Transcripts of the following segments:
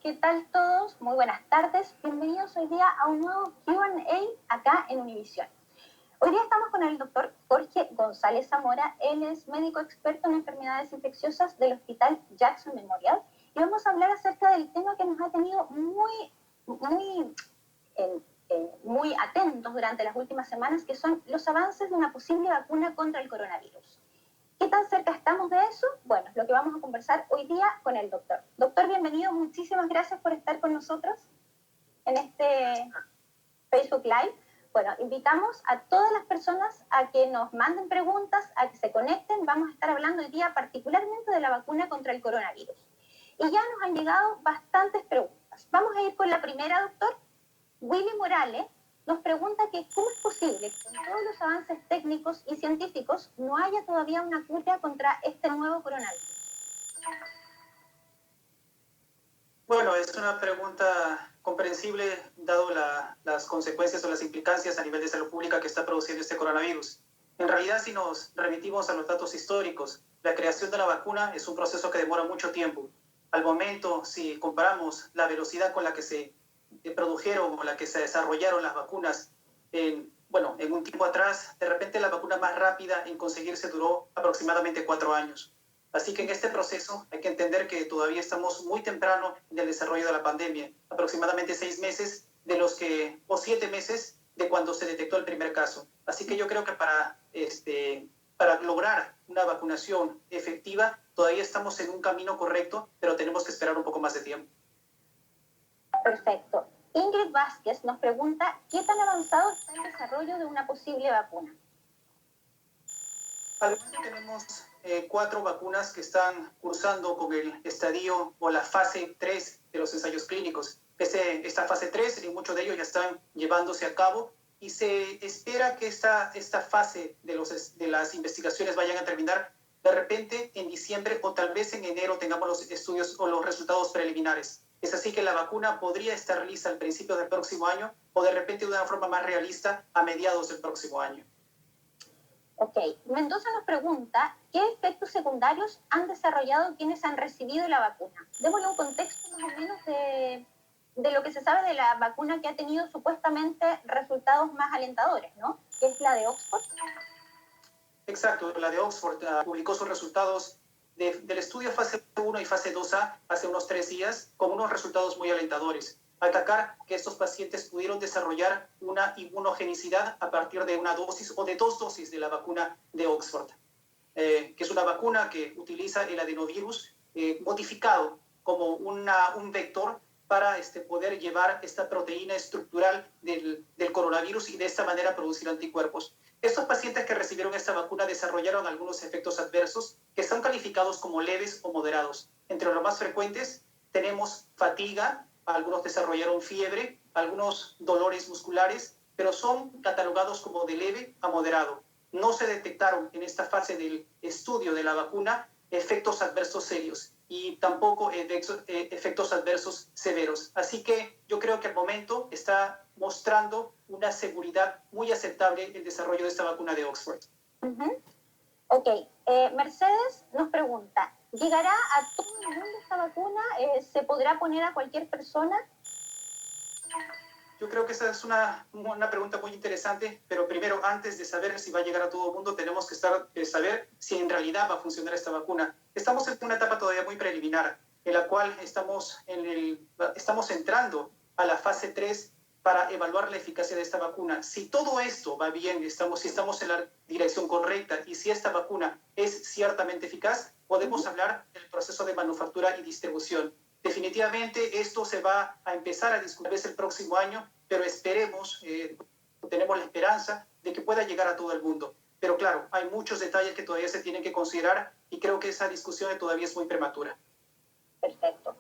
¿qué tal todos? Muy buenas tardes. Bienvenidos hoy día a un nuevo Q&A acá en Univisión. Hoy día estamos con el doctor Jorge González Zamora. Él es médico experto en enfermedades infecciosas del Hospital Jackson Memorial y vamos a hablar acerca del tema que nos ha tenido muy atentos durante las últimas semanas, que son los avances de una posible vacuna contra el coronavirus. ¿Qué tan cerca estamos de eso? Bueno, es lo que vamos a conversar hoy día con el doctor. Doctor, bienvenido. Muchísimas gracias por estar con nosotros en este Facebook Live. Bueno, invitamos a todas las personas a que nos manden preguntas, a que se conecten. Vamos a estar hablando hoy día particularmente de la vacuna contra el coronavirus. Y ya nos han llegado bastantes preguntas. Vamos a ir con la primera, doctor. Willy Morales nos pregunta que cómo es posible que con todos los avances técnicos y científicos no haya todavía una cura contra este nuevo coronavirus. Bueno, es una pregunta comprensible dado las consecuencias o las implicancias a nivel de salud pública que está produciendo este coronavirus. En realidad, si nos remitimos a los datos históricos, la creación de la vacuna es un proceso que demora mucho tiempo. Al momento, si comparamos la velocidad con la que se produjeron o la que se desarrollaron las vacunas en un tiempo atrás, de repente la vacuna más rápida en conseguirse duró aproximadamente 4 años. Así que en este proceso hay que entender que todavía estamos muy temprano en el desarrollo de la pandemia, aproximadamente 6 meses o 7 meses de cuando se detectó el primer caso. Así que yo creo que para lograr una vacunación efectiva todavía estamos en un camino correcto, pero tenemos que esperar un poco más de tiempo. Perfecto. Ingrid Vázquez nos pregunta, ¿qué tan avanzado está el desarrollo de una posible vacuna? Al momento tenemos 4 vacunas que están cursando con el estadio o la fase 3 de los ensayos clínicos. Esta fase 3, y muchos de ellos ya están llevándose a cabo y se espera que esta fase de las investigaciones vayan a terminar de repente en diciembre o tal vez en enero tengamos los estudios o los resultados preliminares. Es así que la vacuna podría estar lista al principio del próximo año o de repente de una forma más realista a mediados del próximo año. Ok, Mendoza nos pregunta, ¿qué efectos secundarios han desarrollado quienes han recibido la vacuna? Démosle un contexto más o menos de lo que se sabe de la vacuna que ha tenido supuestamente resultados más alentadores, ¿no? Que es la de Oxford. Exacto, la de Oxford publicó sus resultados del estudio fase 1 y fase 2A hace unos 3 días con unos resultados muy alentadores. Al destacar que estos pacientes pudieron desarrollar una inmunogenicidad a partir de una dosis o de 2 dosis de la vacuna de Oxford, que es una vacuna que utiliza el adenovirus modificado como un vector para poder llevar esta proteína estructural del coronavirus y de esta manera producir anticuerpos. Estos pacientes que recibieron esta vacuna desarrollaron algunos efectos adversos que son calificados como leves o moderados. Entre los más frecuentes tenemos fatiga, algunos desarrollaron fiebre, algunos dolores musculares, pero son catalogados como de leve a moderado. No se detectaron en esta fase del estudio de la vacuna efectos adversos serios y tampoco efectos adversos severos. Así que yo creo que al momento está mostrando una seguridad muy aceptable el desarrollo de esta vacuna de Oxford. Ok, Mercedes nos pregunta, ¿llegará a todo el mundo esta vacuna? ¿Se podrá poner a cualquier persona? Yo creo que esa es una pregunta muy interesante, pero primero, antes de saber si va a llegar a todo el mundo, tenemos que saber si en realidad va a funcionar esta vacuna. Estamos en una etapa todavía muy preliminar, en la cual estamos entrando a la fase 3 para evaluar la eficacia de esta vacuna. Si todo esto va bien, si estamos en la dirección correcta y si esta vacuna es ciertamente eficaz, podemos hablar del proceso de manufactura y distribución. Definitivamente esto se va a empezar a discutir el próximo año, pero esperemos, tenemos la esperanza de que pueda llegar a todo el mundo. Pero claro, hay muchos detalles que todavía se tienen que considerar y creo que esa discusión todavía es muy prematura. Perfecto.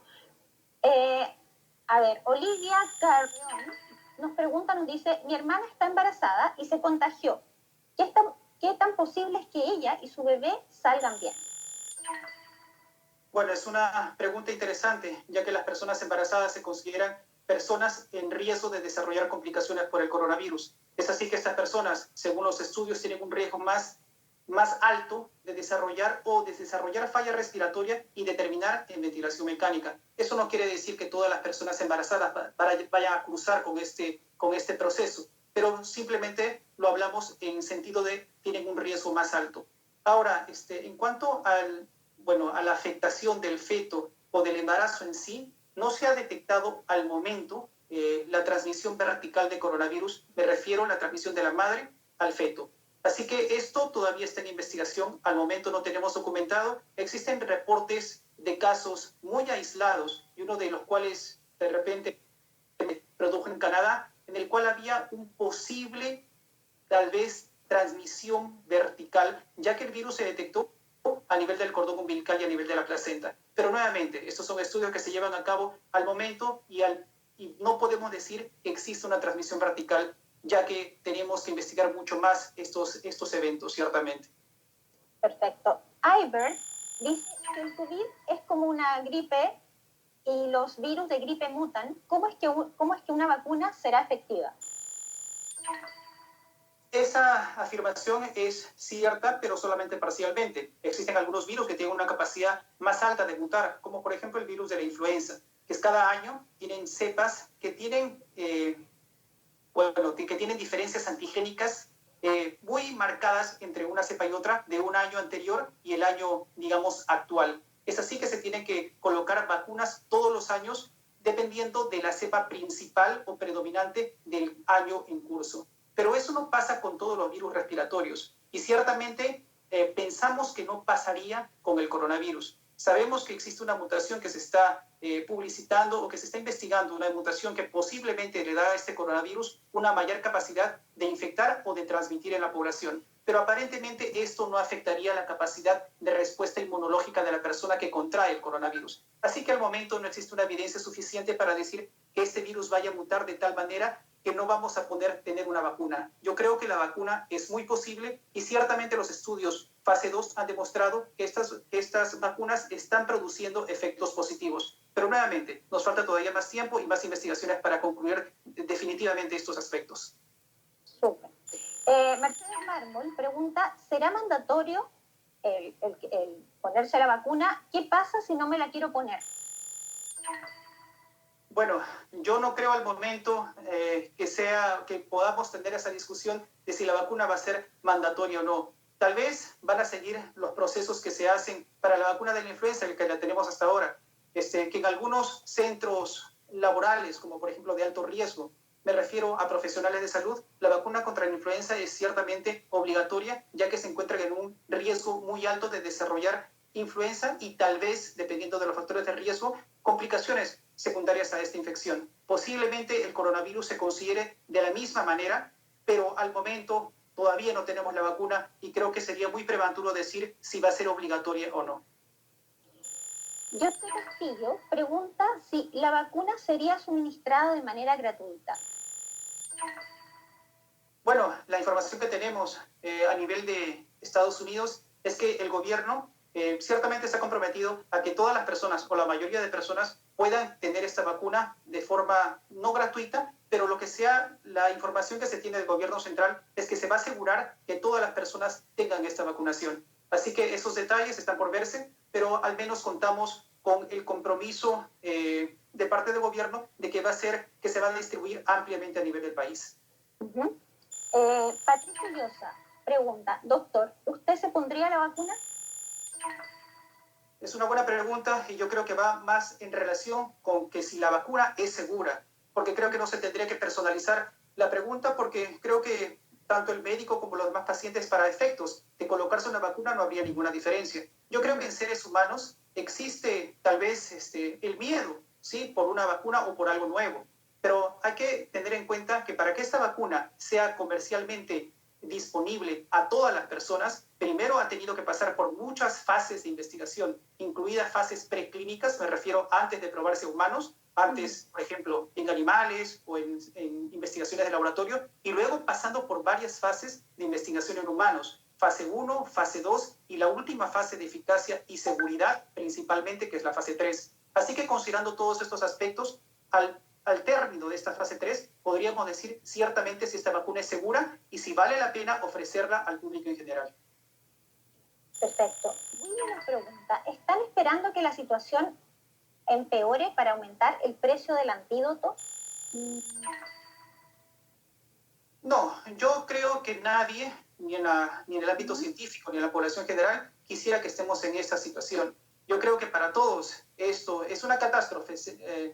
Olivia Carrión nos pregunta, nos dice, mi hermana está embarazada y se contagió. ¿Qué tan posible es que ella y su bebé salgan bien? Bueno, es una pregunta interesante, ya que las personas embarazadas se consideran personas en riesgo de desarrollar complicaciones por el coronavirus. Es así que estas personas, según los estudios, tienen un riesgo más más alto de desarrollar falla respiratoria y de terminar en ventilación mecánica. Eso no quiere decir que todas las personas embarazadas vayan a cruzar con este proceso, pero simplemente lo hablamos en sentido de tienen un riesgo más alto. Ahora, en cuanto a la afectación del feto o del embarazo en sí, no se ha detectado al momento la transmisión vertical de coronavirus, me refiero a la transmisión de la madre al feto. Así que esto todavía está en investigación, al momento no tenemos documentado. Existen reportes de casos muy aislados, y uno de los cuales de repente produjo en Canadá, en el cual había un posible, tal vez, transmisión vertical, ya que el virus se detectó a nivel del cordón umbilical y a nivel de la placenta. Pero nuevamente, estos son estudios que se llevan a cabo al momento y no podemos decir que existe una transmisión vertical, ya que tenemos que investigar mucho más estos eventos, ciertamente. Perfecto. Iber dice que el COVID es como una gripe y los virus de gripe mutan. ¿Cómo es que una vacuna será efectiva? Esa afirmación es cierta, pero solamente parcialmente. Existen algunos virus que tienen una capacidad más alta de mutar, como por ejemplo el virus de la influenza, que es cada año tienen cepas que tienen, que tienen diferencias antigénicas muy marcadas entre una cepa y otra de un año anterior y el año, digamos, actual. Es así que se tienen que colocar vacunas todos los años dependiendo de la cepa principal o predominante del año en curso. Pero eso no pasa con todos los virus respiratorios y ciertamente pensamos que no pasaría con el coronavirus. Sabemos que existe una mutación que se está publicitando o que se está investigando, una mutación que posiblemente le da a este coronavirus una mayor capacidad de infectar o de transmitir en la población. Pero aparentemente esto no afectaría la capacidad de respuesta inmunológica de la persona que contrae el coronavirus. Así que al momento no existe una evidencia suficiente para decir que este virus vaya a mutar de tal manera que no vamos a poder tener una vacuna. Yo creo que la vacuna es muy posible y ciertamente los estudios fase 2 han demostrado que estas vacunas están produciendo efectos positivos. Pero nuevamente, nos falta todavía más tiempo y más investigaciones para concluir definitivamente estos aspectos. Súper. Mercedes Mármol pregunta, ¿será mandatorio el ponerse la vacuna? ¿Qué pasa si no me la quiero poner? Bueno, yo no creo al momento que podamos tener esa discusión de si la vacuna va a ser mandatoria o no. Tal vez van a seguir los procesos que se hacen para la vacuna de la influenza, que la tenemos hasta ahora, que en algunos centros laborales, como por ejemplo de alto riesgo, me refiero a profesionales de salud, la vacuna contra la influenza es ciertamente obligatoria, ya que se encuentran en un riesgo muy alto de desarrollar influenza y tal vez, dependiendo de los factores de riesgo, complicaciones secundarias a esta infección. Posiblemente el coronavirus se considere de la misma manera, pero al momento todavía no tenemos la vacuna y creo que sería muy prematuro decir si va a ser obligatoria o no. José Castillo pregunta si la vacuna sería suministrada de manera gratuita. Bueno, la información que tenemos a nivel de Estados Unidos es que el gobierno ciertamente está comprometido a que todas las personas o la mayoría de personas puedan tener esta vacuna de forma no gratuita, pero lo que sea, la información que se tiene del gobierno central es que se va a asegurar que todas las personas tengan esta vacunación. Así que esos detalles están por verse, pero al menos contamos con el compromiso de parte del gobierno de que se va a distribuir ampliamente a nivel del país. Patricia Llosa pregunta, doctor, ¿usted se pondría la vacuna? Es una buena pregunta y yo creo que va más en relación con que si la vacuna es segura, porque creo que no se tendría que personalizar la pregunta, porque creo que tanto el médico como los demás pacientes, para efectos de colocarse una vacuna no habría ninguna diferencia. Yo creo que en seres humanos existe tal vez el miedo, ¿sí?, por una vacuna o por algo nuevo, pero hay que tener en cuenta que para que esta vacuna sea comercialmente disponible a todas las personas, primero ha tenido que pasar por muchas fases de investigación, incluidas fases preclínicas, me refiero antes de probarse a humanos, antes, por ejemplo, en animales o en investigaciones de laboratorio, y luego pasando por varias fases de investigación en humanos, fase 1, fase 2 y la última fase de eficacia y seguridad, principalmente, que es la fase 3. Así que considerando todos estos aspectos, al término de esta fase 3, podríamos decir ciertamente si esta vacuna es segura y si vale la pena ofrecerla al público en general. Perfecto. Muy buena pregunta. ¿Están esperando que la situación empeore para aumentar el precio del antídoto? No, yo creo que nadie, ni en el ámbito Ujú. científico, ni en la población general, quisiera que estemos en esta situación. Yo creo que para todos esto es una catástrofe,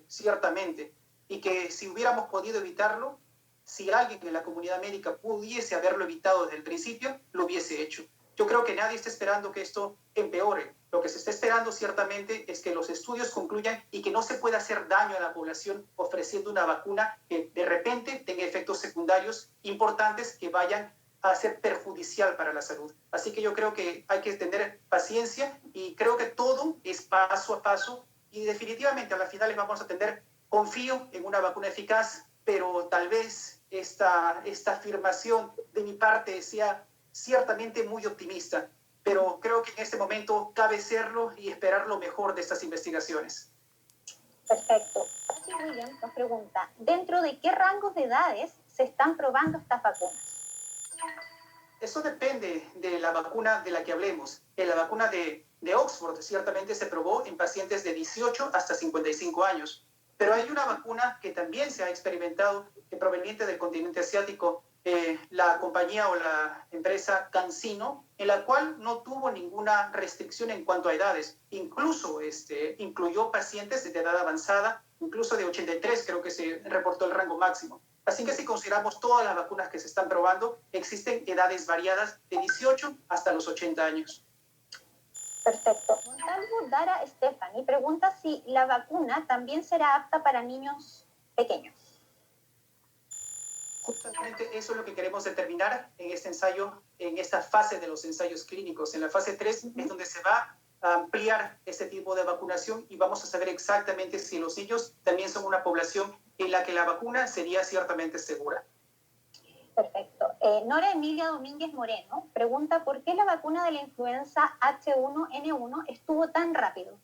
ciertamente, y que si hubiéramos podido evitarlo, si alguien en la comunidad médica pudiese haberlo evitado desde el principio, lo hubiese hecho. Yo creo que nadie está esperando que esto empeore. Lo que se está esperando ciertamente es que los estudios concluyan y que no se pueda hacer daño a la población ofreciendo una vacuna que de repente tenga efectos secundarios importantes que vayan a ser perjudicial para la salud. Así que yo creo que hay que tener paciencia y creo que todo es paso a paso y definitivamente a las finales vamos a tener, confío en una vacuna eficaz, pero tal vez esta afirmación de mi parte sea ciertamente muy optimista, pero creo que en este momento cabe serlo y esperar lo mejor de estas investigaciones. Perfecto. Así Williams nos pregunta, ¿dentro de qué rangos de edades se están probando estas vacunas? Eso depende de la vacuna de la que hablemos. En la vacuna de Oxford ciertamente se probó en pacientes de 18 hasta 55 años, pero hay una vacuna que también se ha experimentado proveniente del continente asiático, la compañía o la empresa CanSino, en la cual no tuvo ninguna restricción en cuanto a edades. Incluso incluyó pacientes de edad avanzada, incluso de 83 creo que se reportó el rango máximo. Así que si consideramos todas las vacunas que se están probando, existen edades variadas de 18 hasta los 80 años. Perfecto. Montalvo Dara Stephanie pregunta si la vacuna también será apta para niños pequeños. Justamente eso es lo que queremos determinar en este ensayo, en esta fase de los ensayos clínicos. En la fase 3 es donde se va a ampliar este tipo de vacunación y vamos a saber exactamente si los niños también son una población en la que la vacuna sería ciertamente segura. Perfecto. Nora Emilia Domínguez Moreno pregunta por qué la vacuna de la influenza H1N1 estuvo tan rápido.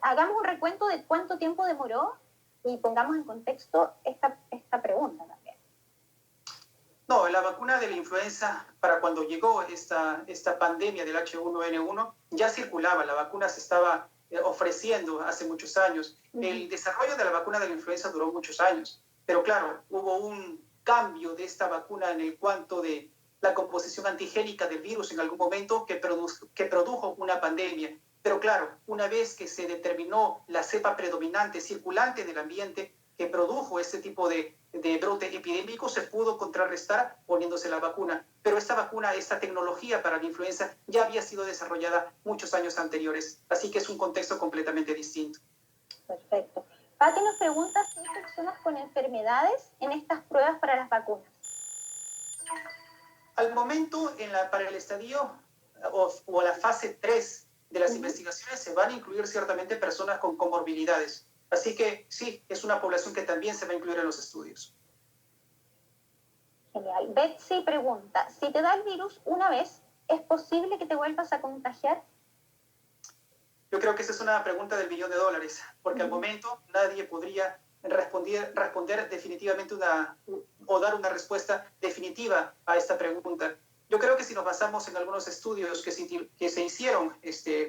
Hagamos un recuento de cuánto tiempo demoró y pongamos en contexto esta pregunta también. No, la vacuna de la influenza, para cuando llegó esta pandemia del H1N1, ya circulaba, la vacuna se estaba ofreciendo hace muchos años. El desarrollo de la vacuna de la influenza duró muchos años, pero claro, hubo un cambio de esta vacuna en el cuanto de la composición antigénica del virus en algún momento que produjo una pandemia. Pero claro, una vez que se determinó la cepa predominante circulante en el ambiente que produjo este tipo de brote epidémico, se pudo contrarrestar poniéndose la vacuna. Pero esta vacuna, esta tecnología para la influenza ya había sido desarrollada muchos años anteriores. Así que es un contexto completamente distinto. Perfecto. Pati nos pregunta si hay personas con enfermedades en estas pruebas para las vacunas. Al momento, para el estadio o la fase 3 de las investigaciones, se van a incluir ciertamente personas con comorbilidades. Así que sí, es una población que también se va a incluir en los estudios. Genial. Betsy pregunta, si te da el virus una vez, ¿es posible que te vuelvas a contagiar? Yo creo que esa es una pregunta del $1.000.000, porque al momento nadie podría responder definitivamente o dar una respuesta definitiva a esta pregunta. Yo creo que si nos basamos en algunos estudios que se hicieron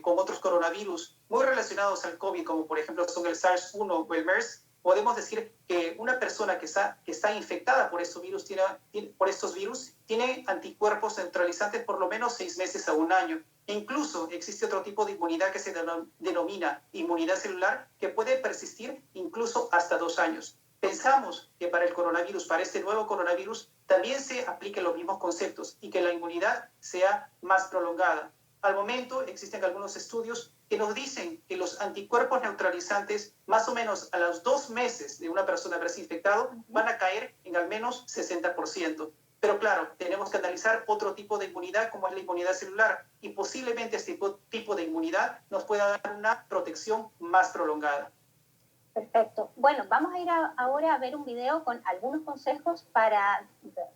con otros coronavirus muy relacionados al COVID, como por ejemplo son el SARS-1 o el MERS, podemos decir que una persona que está infectada por estos virus tiene anticuerpos neutralizantes por lo menos 6 meses a 1 año. E incluso existe otro tipo de inmunidad que se denomina inmunidad celular, que puede persistir incluso hasta 2 años. Pensamos que para el coronavirus, para este nuevo coronavirus, también se apliquen los mismos conceptos y que la inmunidad sea más prolongada. Al momento existen algunos estudios que nos dicen que los anticuerpos neutralizantes, más o menos a los 2 meses de una persona haberse infectado, van a caer en al menos 60%. Pero claro, tenemos que analizar otro tipo de inmunidad como es la inmunidad celular y posiblemente este tipo de inmunidad nos pueda dar una protección más prolongada. Perfecto. Bueno, vamos a ir ahora a ver un video con algunos consejos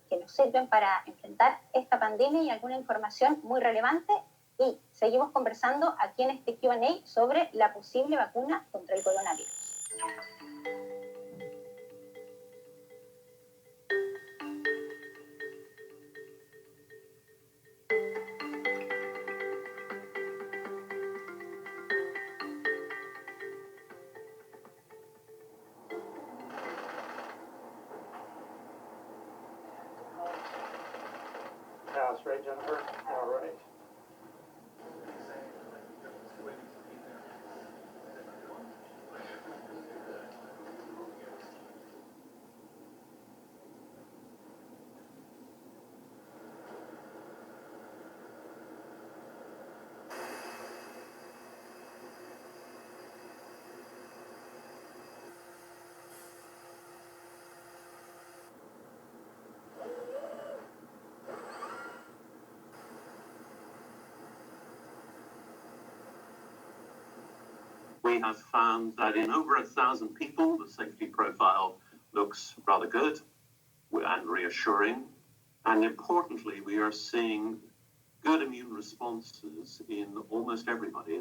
que nos sirven para enfrentar esta pandemia y alguna información muy relevante y seguimos conversando aquí en este Q&A sobre la posible vacuna contra el coronavirus. We have found that in over 1,000 people, the safety profile looks rather good and reassuring. And importantly, we are seeing good immune responses in almost everybody.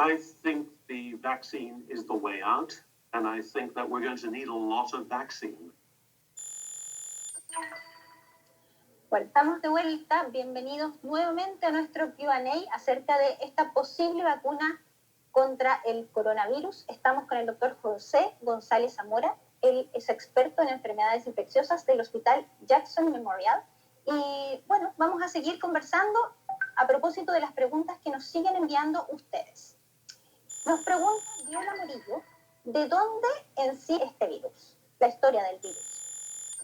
I think the vaccine is the way out, and I think that we're going to need a lot of vaccine. Bueno, estamos de vuelta. Bienvenidos nuevamente a nuestro Q&A acerca de esta posible vacuna contra el coronavirus. Estamos con el doctor José González Zamora. Él es experto en enfermedades infecciosas del Hospital Jackson Memorial. Y bueno, vamos a seguir conversando a propósito de las preguntas que nos siguen enviando ustedes. Nos pregunta Viola Murillo, ¿de dónde en sí este virus? La historia del virus.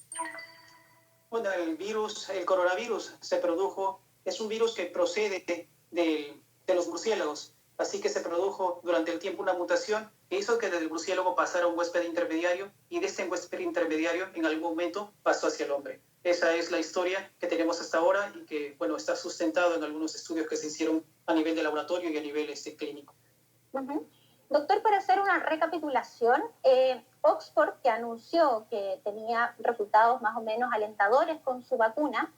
Bueno, el coronavirus se produjo, es un virus que procede de los murciélagos, así que se produjo durante el tiempo una mutación que hizo que del murciélago pasara a un huésped intermediario y de este huésped intermediario en algún momento pasó hacia el hombre. Esa es la historia que tenemos hasta ahora y que, bueno, está sustentado en algunos estudios que se hicieron a nivel de laboratorio y a nivel clínico. Doctor, para hacer una recapitulación, Oxford, que anunció que tenía resultados más o menos alentadores con su vacuna,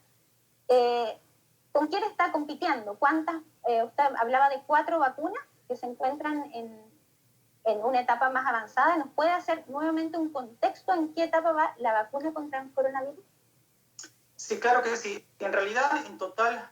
¿con quién está compitiendo? ¿Cuántas? Usted hablaba de 4 vacunas que se encuentran en una etapa más avanzada. ¿Nos puede hacer nuevamente un contexto en qué etapa va la vacuna contra el coronavirus? Sí, claro que sí. En realidad, en total,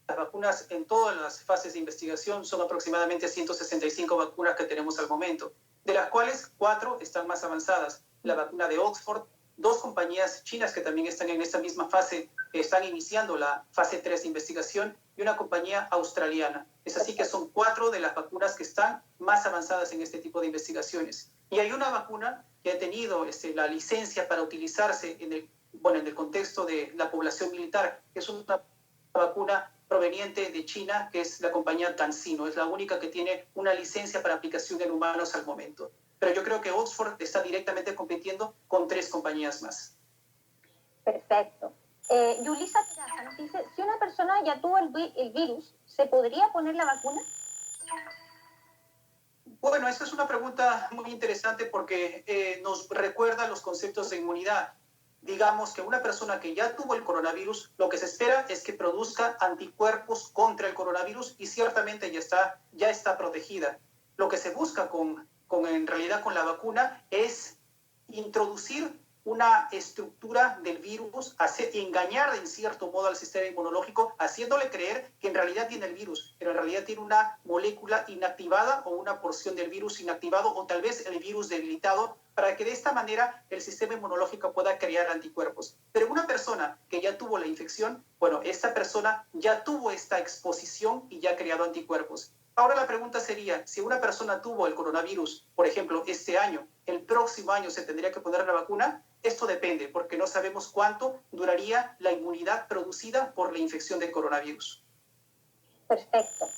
las vacunas en todas las fases de investigación son aproximadamente 165 vacunas que tenemos al momento, de las cuales 4 están más avanzadas. La vacuna de Oxford, 2 compañías chinas que también están en esta misma fase, están iniciando la fase 3 de investigación, y una compañía australiana. Es así que son 4 de las vacunas que están más avanzadas en este tipo de investigaciones. Y hay una vacuna que ha tenido la licencia para utilizarse en el contexto de la población militar, que es una vacuna proveniente de China, que es la compañía CanSino. Es la única que tiene una licencia para aplicación en humanos al momento. Pero yo creo que Oxford está directamente compitiendo con 3 compañías más. Perfecto. Yulisa Peraza nos dice, si una persona ya tuvo el virus, ¿se podría poner la vacuna? Bueno, esta es una pregunta muy interesante porque nos recuerda los conceptos de inmunidad. Digamos que una persona que ya tuvo el coronavirus, lo que se espera es que produzca anticuerpos contra el coronavirus y ciertamente ya está protegida. Lo que se busca en realidad con la vacuna es introducir una estructura del virus, engañar en cierto modo al sistema inmunológico, haciéndole creer que en realidad tiene el virus, pero en realidad tiene una molécula inactivada o una porción del virus inactivado o tal vez el virus debilitado, para que de esta manera el sistema inmunológico pueda crear anticuerpos. Pero una persona que ya tuvo la infección, bueno, esta persona ya tuvo esta exposición y ya ha creado anticuerpos. Ahora la pregunta sería, si una persona tuvo el coronavirus, por ejemplo, este año, el próximo año se tendría que poner la vacuna. Esto depende, porque no sabemos cuánto duraría la inmunidad producida por la infección del coronavirus. Perfecto.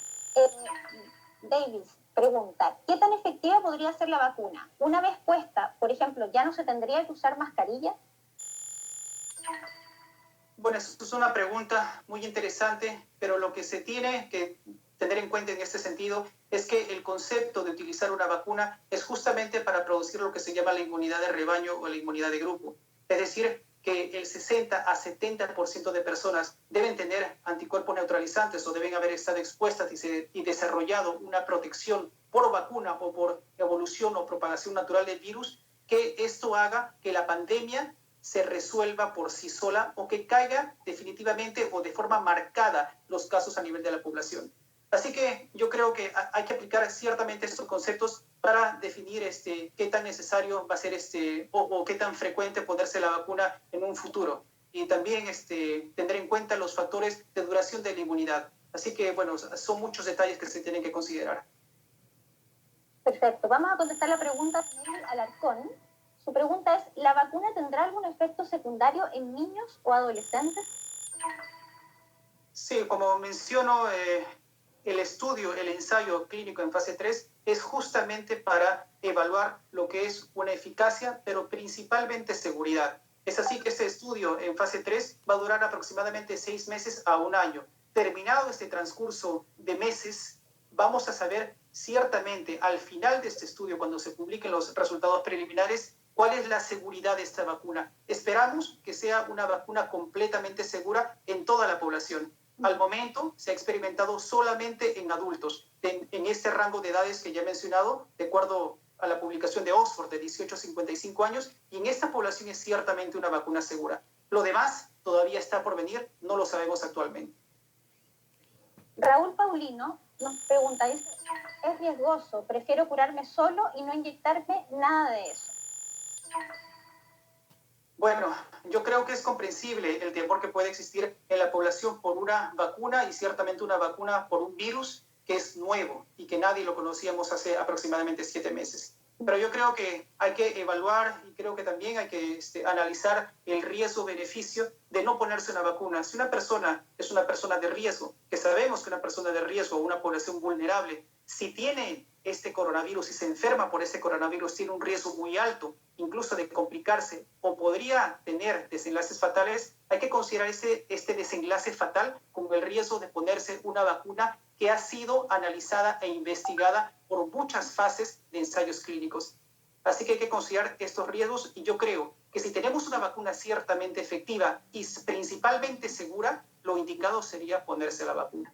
Davis pregunta, ¿qué tan efectiva podría ser la vacuna? Una vez puesta, por ejemplo, ¿ya no se tendría que usar mascarilla? Bueno, eso es una pregunta muy interesante, pero lo que se tiene que tener en cuenta en este sentido es que el concepto de utilizar una vacuna es justamente para producir lo que se llama la inmunidad de rebaño o la inmunidad de grupo. Es decir, que el 60 a 70% de personas deben tener anticuerpos neutralizantes o deben haber estado expuestas y desarrollado una protección por vacuna o por evolución o propagación natural del virus, que esto haga que la pandemia se resuelva por sí sola o que caiga definitivamente o de forma marcada los casos a nivel de la población. Así que yo creo que hay que aplicar ciertamente estos conceptos para definir qué tan necesario va a ser o qué tan frecuente ponerse la vacuna en un futuro. Y también tener en cuenta los factores de duración de la inmunidad. Así que, bueno, son muchos detalles que se tienen que considerar. Perfecto. Vamos a contestar la pregunta de Alarcón. Su pregunta es, ¿la vacuna tendrá algún efecto secundario en niños o adolescentes? Sí, como menciono, el estudio, el ensayo clínico en fase 3 es justamente para evaluar lo que es una eficacia, pero principalmente seguridad. Es así que este estudio en fase 3 va a durar aproximadamente 6 meses a un año. Terminado este transcurso de meses, vamos a saber ciertamente al final de este estudio, cuando se publiquen los resultados preliminares, cuál es la seguridad de esta vacuna. Esperamos que sea una vacuna completamente segura en toda la población. Al momento se ha experimentado solamente en adultos, en este rango de edades que ya he mencionado, de acuerdo a la publicación de Oxford de 18 a 55 años, y en esta población es ciertamente una vacuna segura. Lo demás todavía está por venir, no lo sabemos actualmente. Raúl Paulino nos pregunta, dice, es riesgoso, prefiero curarme solo y no inyectarme nada de eso. Bueno, yo creo que es comprensible el temor que puede existir en la población por una vacuna y ciertamente una vacuna por un virus que es nuevo y que nadie lo conocíamos hace aproximadamente 7 meses. Pero yo creo que hay que evaluar y creo que también hay que analizar el riesgo-beneficio de no ponerse una vacuna. Si una persona es una persona de riesgo, que sabemos que una persona de riesgo o una población vulnerable, si tiene este coronavirus y se enferma por ese coronavirus, tiene un riesgo muy alto, incluso de complicarse o podría tener desenlaces fatales, hay que considerar este desenlace fatal como el riesgo de ponerse una vacuna que ha sido analizada e investigada por muchas fases de ensayos clínicos. Así que hay que considerar estos riesgos y yo creo que si tenemos una vacuna ciertamente efectiva y principalmente segura, lo indicado sería ponerse la vacuna.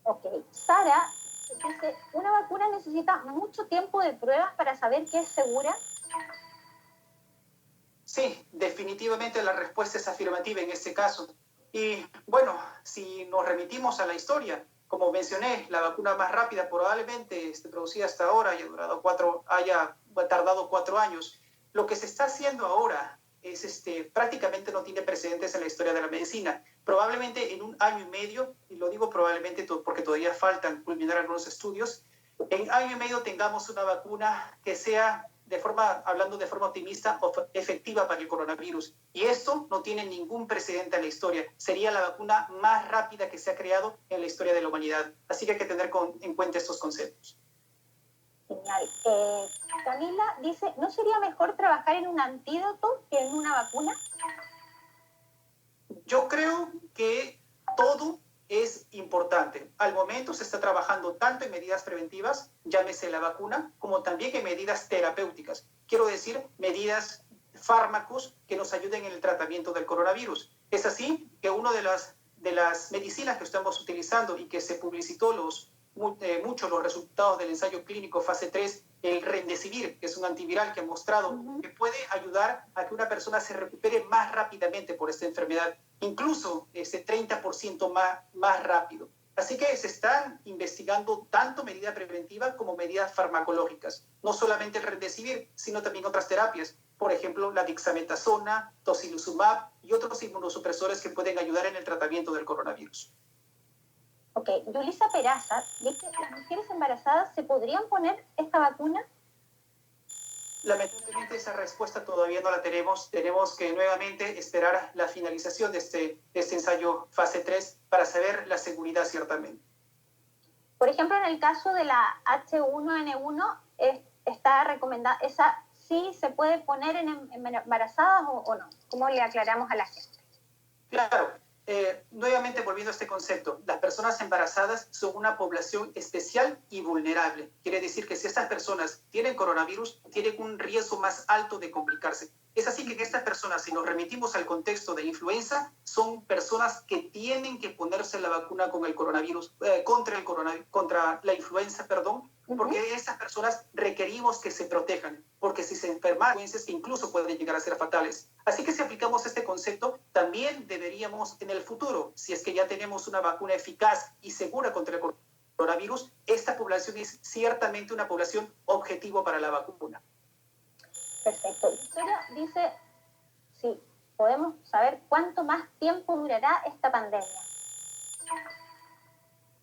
Ok. Sara dice, ¿una vacuna necesita mucho tiempo de pruebas para saber que es segura? Sí, definitivamente la respuesta es afirmativa en este caso. Y bueno, si nos remitimos a la historia, como mencioné, la vacuna más rápida probablemente producida hasta ahora haya tardado 4 años. Lo que se está haciendo ahora es prácticamente no tiene precedentes en la historia de la medicina. Probablemente en un año y medio, y lo digo probablemente porque todavía faltan culminar algunos estudios, en año y medio tengamos una vacuna que sea hablando de forma optimista, efectiva para el coronavirus. Y esto no tiene ningún precedente en la historia. Sería la vacuna más rápida que se ha creado en la historia de la humanidad. Así que hay que tener en cuenta estos conceptos. Genial. Camila dice, ¿no sería mejor trabajar en un antídoto que en una vacuna? Yo creo que todo es importante. Al momento se está trabajando tanto en medidas preventivas, llámese la vacuna, como también en medidas terapéuticas. Quiero decir, medidas, fármacos que nos ayuden en el tratamiento del coronavirus. Es así que una de las medicinas que estamos utilizando y que se publicitó mucho los resultados del ensayo clínico fase 3, el Remdesivir, que es un antiviral que ha mostrado que puede ayudar a que una persona se recupere más rápidamente por esta enfermedad, incluso ese 30% más rápido. Así que se están investigando tanto medidas preventivas como medidas farmacológicas, no solamente el Remdesivir, sino también otras terapias, por ejemplo, la dexametasona, tocilizumab y otros inmunosupresores que pueden ayudar en el tratamiento del coronavirus. Ok, Yulisa Peraza dice, ¿las mujeres embarazadas se podrían poner esta vacuna? Lamentablemente esa respuesta todavía no la tenemos. Tenemos que nuevamente esperar la finalización de este ensayo fase 3 para saber la seguridad ciertamente. Por ejemplo, en el caso de la H1N1, está recomendada, ¿esa sí se puede poner en embarazadas o no? ¿Cómo le aclaramos a la gente? Claro. Nuevamente volviendo a este concepto, las personas embarazadas son una población especial y vulnerable. Quiere decir que si estas personas tienen coronavirus, tienen un riesgo más alto de complicarse. Es así que en estas personas, si nos remitimos al contexto de influenza, son personas que tienen que ponerse la vacuna con el coronavirus, contra la influenza, perdón, porque esas personas requerimos que se protejan, porque si se enferman, incluso pueden llegar a ser fatales. Así que si aplicamos este concepto, también deberíamos en el futuro, si es que ya tenemos una vacuna eficaz y segura contra el coronavirus, esta población es ciertamente una población objetivo para la vacuna. Perfecto. Victoria dice, sí, podemos saber cuánto más tiempo durará esta pandemia.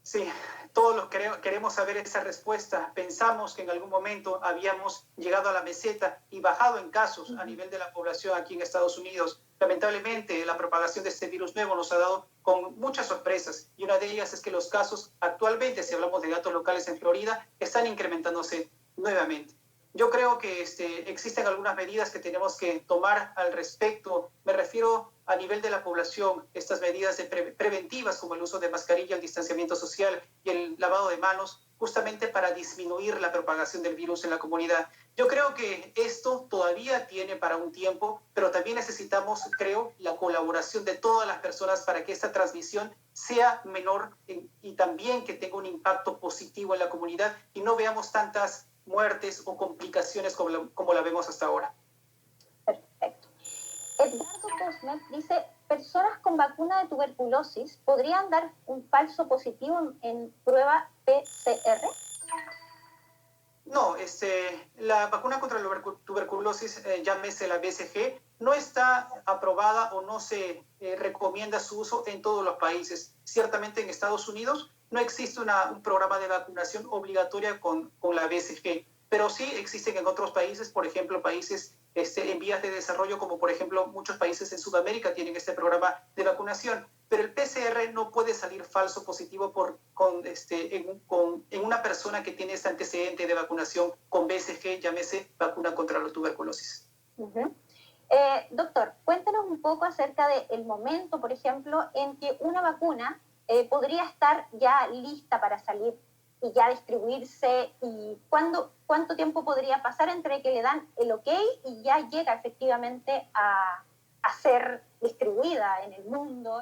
Sí, todos los queremos saber esa respuesta. Pensamos que en algún momento habíamos llegado a la meseta y bajado en casos a nivel de la población aquí en Estados Unidos. Lamentablemente, la propagación de este virus nuevo nos ha dado con muchas sorpresas y una de ellas es que los casos actualmente, si hablamos de datos locales en Florida, están incrementándose nuevamente. Yo creo que existen algunas medidas que tenemos que tomar al respecto. Me refiero a nivel de la población, estas medidas preventivas como el uso de mascarilla, el distanciamiento social y el lavado de manos, justamente para disminuir la propagación del virus en la comunidad. Yo creo que esto todavía tiene para un tiempo, pero también necesitamos, creo, la colaboración de todas las personas para que esta transmisión sea menor y también que tenga un impacto positivo en la comunidad y no veamos tantas muertes o complicaciones como la vemos hasta ahora. Perfecto. Edgardo Cosmet dice, personas con vacuna de tuberculosis podrían dar un falso positivo en prueba PCR. No, la vacuna contra la tuberculosis, llámese la BCG, no está aprobada o no se recomienda su uso en todos los países. Ciertamente en Estados Unidos no existe un programa de vacunación obligatoria con la BCG, pero sí existen en otros países, por ejemplo, países en vías de desarrollo, como por ejemplo muchos países en Sudamérica tienen este programa de vacunación. Pero el PCR no puede salir falso positivo en una persona que tiene este antecedente de vacunación con BCG, llámese vacuna contra la tuberculosis. Doctor, cuéntanos un poco acerca del momento, por ejemplo, en que una vacuna podría estar ya lista para salir y ya distribuirse, y cuánto tiempo podría pasar entre que le dan el ok y ya llega efectivamente a ser distribuida en el mundo.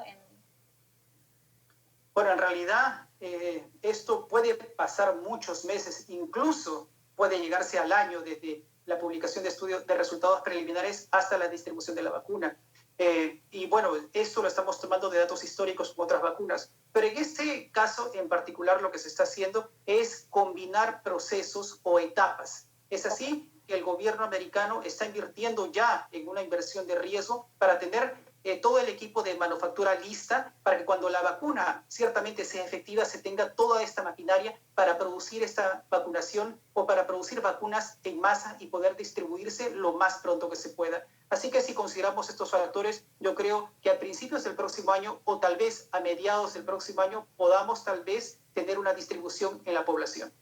Bueno, en realidad esto puede pasar muchos meses, incluso puede llegarse al año desde la publicación de estudios de resultados preliminares hasta la distribución de la vacuna. Y bueno, esto lo estamos tomando de datos históricos con otras vacunas. Pero en este caso en particular lo que se está haciendo es combinar procesos o etapas. Es así que el gobierno americano está invirtiendo ya en una inversión de riesgo para tener todo el equipo de manufactura lista para que cuando la vacuna ciertamente sea efectiva se tenga toda esta maquinaria para producir esta vacunación o para producir vacunas en masa y poder distribuirse lo más pronto que se pueda. Así que si consideramos estos factores, yo creo que a principios del próximo año o tal vez a mediados del próximo año podamos tal vez tener una distribución en la población.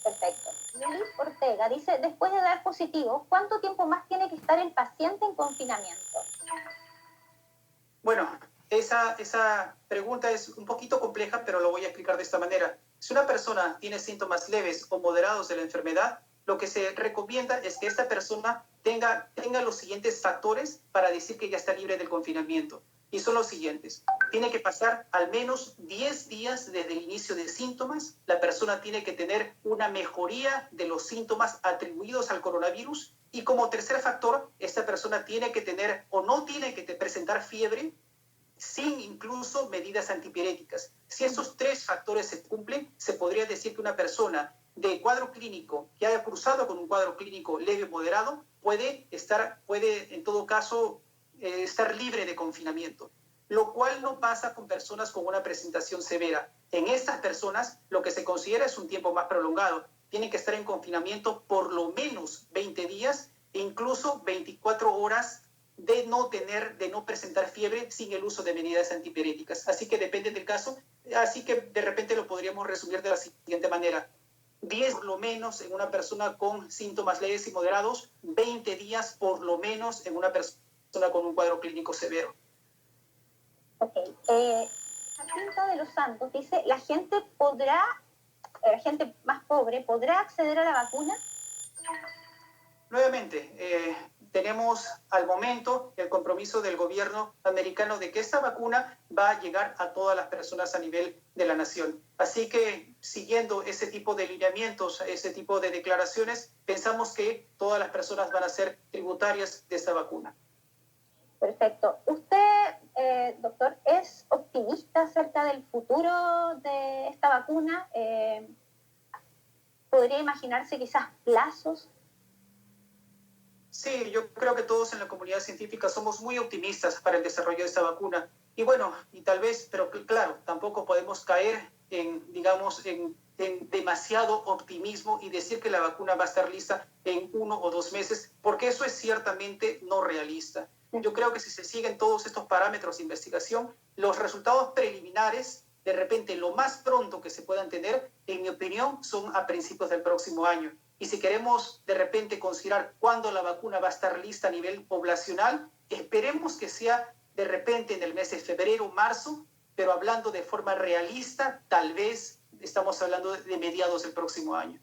Perfecto. Luis Ortega dice, después de dar positivo, ¿cuánto tiempo más tiene que estar el paciente en confinamiento? Bueno, esa pregunta es un poquito compleja, pero lo voy a explicar de esta manera. Si una persona tiene síntomas leves o moderados de la enfermedad, lo que se recomienda es que esta persona tenga los siguientes factores para decir que ya está libre del confinamiento. Y son los siguientes. Tiene que pasar al menos 10 días desde el inicio de síntomas. La persona tiene que tener una mejoría de los síntomas atribuidos al coronavirus. Y como tercer factor, esta persona tiene que tener o no tiene que presentar fiebre sin incluso medidas antipiréticas. Si estos tres factores se cumplen, se podría decir que una persona de cuadro clínico que haya cruzado con un cuadro clínico leve o moderado puede en todo caso estar libre de confinamiento, lo cual no pasa con personas con una presentación severa. En estas personas lo que se considera es un tiempo más prolongado. Tienen que estar en confinamiento por lo menos 20 días e incluso 24 horas de no presentar fiebre sin el uso de medidas antipiréticas. Así que depende del caso. Así que de repente lo podríamos resumir de la siguiente manera. 10 por lo menos en una persona con síntomas leves y moderados, 20 días por lo menos en una persona con un cuadro clínico severo. Ok. Jacinta de los Santos dice, ¿la gente más pobre podrá acceder a la vacuna? Nuevamente, tenemos al momento el compromiso del gobierno americano de que esta vacuna va a llegar a todas las personas a nivel de la nación. Así que, siguiendo ese tipo de lineamientos, ese tipo de declaraciones, pensamos que todas las personas van a ser tributarias de esta vacuna. Perfecto. ¿Usted, doctor, es optimista acerca del futuro de esta vacuna? ¿Podría imaginarse quizás plazos? Sí, yo creo que todos en la comunidad científica somos muy optimistas para el desarrollo de esta vacuna. Y bueno, y tal vez, pero claro, tampoco podemos caer en, digamos, en demasiado optimismo y decir que la vacuna va a estar lista en 1 o 2 meses, porque eso es ciertamente no realista. Yo creo que si se siguen todos estos parámetros de investigación, los resultados preliminares, de repente, lo más pronto que se puedan tener, en mi opinión, son a principios del próximo año. Y si queremos de repente considerar cuándo la vacuna va a estar lista a nivel poblacional, esperemos que sea de repente en el mes de febrero, marzo, pero hablando de forma realista, tal vez estamos hablando de mediados del próximo año.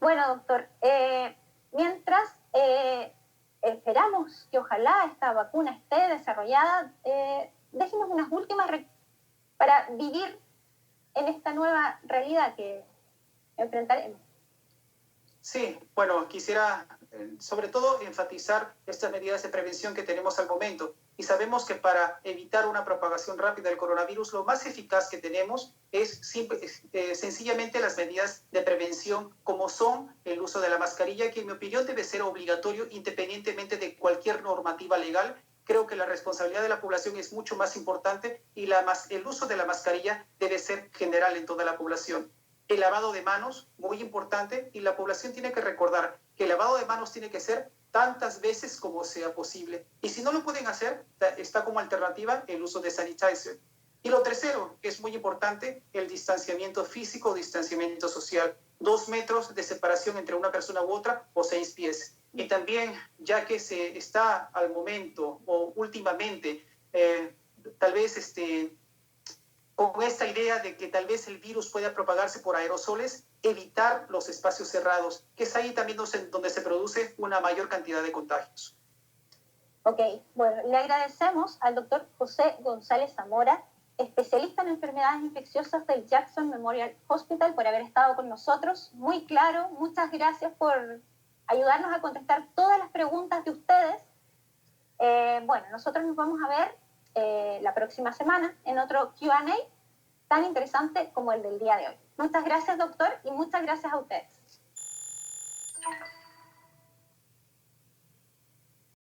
Bueno, doctor, mientras esperamos que ojalá esta vacuna esté desarrollada, déjenos unas últimas para vivir en esta nueva realidad que enfrentaremos. Sí, bueno, quisiera sobre todo enfatizar estas medidas de prevención que tenemos al momento. Y sabemos que para evitar una propagación rápida del coronavirus, lo más eficaz que tenemos es sencillamente las medidas de prevención, como son el uso de la mascarilla, que en mi opinión debe ser obligatorio independientemente de cualquier normativa legal. Creo que la responsabilidad de la población es mucho más importante y el uso de la mascarilla debe ser general en toda la población. El lavado de manos, muy importante, y la población tiene que recordar que el lavado de manos tiene que ser tantas veces como sea posible. Y si no lo pueden hacer, está como alternativa el uso de sanitizer. Y lo tercero, que es muy importante, el distanciamiento físico, distanciamiento social. 2 metros de separación entre una persona u otra o 6 pies. Y también, ya que se está al momento o últimamente, tal vez con esta idea de que tal vez el virus pueda propagarse por aerosoles, evitar los espacios cerrados, que es ahí también donde se produce una mayor cantidad de contagios. Ok, bueno, le agradecemos al doctor José González Zamora, especialista en enfermedades infecciosas del Jackson Memorial Hospital, por haber estado con nosotros. Muy claro, muchas gracias por ayudarnos a contestar todas las preguntas de ustedes. Bueno, nosotros nos vamos a ver la próxima semana en otro Q&A tan interesante como el del día de hoy. Muchas gracias, doctor, y muchas gracias a ustedes.